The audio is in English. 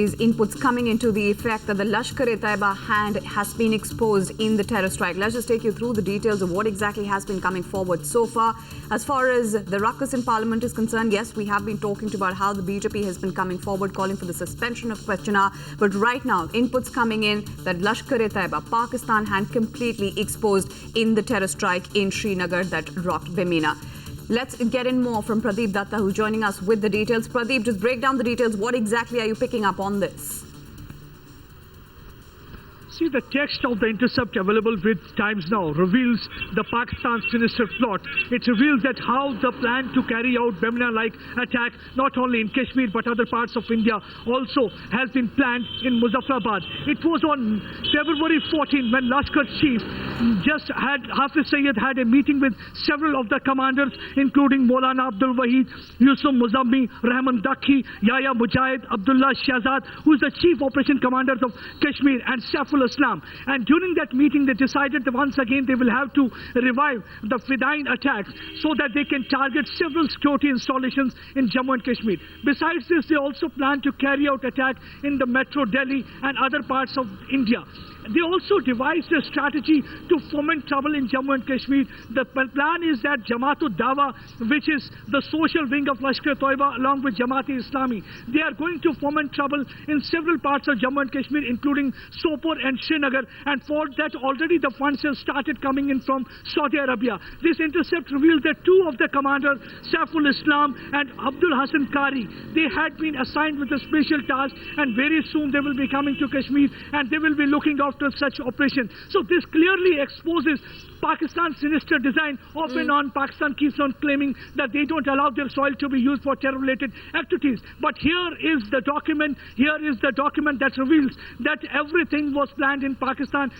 These inputs coming into the effect that the Lashkar-e-Taiba hand has been exposed in the terror strike. Let's just take you through the details of what exactly has been coming forward so far. As far as the ruckus in Parliament is concerned, yes, we have been talking about how the BJP has been coming forward, calling for the suspension of questioner. But right now, inputs coming in that Lashkar-e-Taiba, Pakistan hand completely exposed in the terror strike in Srinagar that rocked Bamina. Let's get in more from Pradeep Datta, who's joining us with the details. Pradeep, just break down the details. What exactly are you picking up on this? See, the text of the intercept available with Times Now reveals the Pakistan sinister plot. It reveals that how the plan to carry out Bamina-like attack, not only in Kashmir but other parts of India, also has been planned in Muzaffarabad. It was on February 14 when Lashkar Chief Hafiz Sayyid had a meeting with several of the commanders, including Maulana Abdul Wahid, Yusuf Muzammi, Rahman Dakhi, Yahya Mujahid, Abdullah Shahzad, who is the Chief Operation Commanders of Kashmir, and Saiful Islam. And during that meeting, they decided that once again they will have to revive the Fidain attacks so that they can target several security installations in Jammu and Kashmir. Besides this, they also plan to carry out attack in the Metro Delhi and other parts of India. They also devised a strategy to foment trouble in Jammu and Kashmir. The plan is that Jamaat-ud-Dawa, which is the social wing of Lashkar-e-Taiba along with Jamaat-e-Islami, they are going to foment trouble in several parts of Jammu and Kashmir, including Sopore and Srinagar. And for that, already the funds have started coming in from Saudi Arabia. This intercept reveals that two of the commanders, Saiful Islam and Abdul Hassan Kari, they had been assigned with a special task, and very soon they will be coming to Kashmir and they will be looking after such operation. So this clearly exposes Pakistan's sinister design. Off and on, Pakistan keeps on claiming that they don't allow their soil to be used for terror-related activities. But here is the document that reveals that everything was planned in Pakistan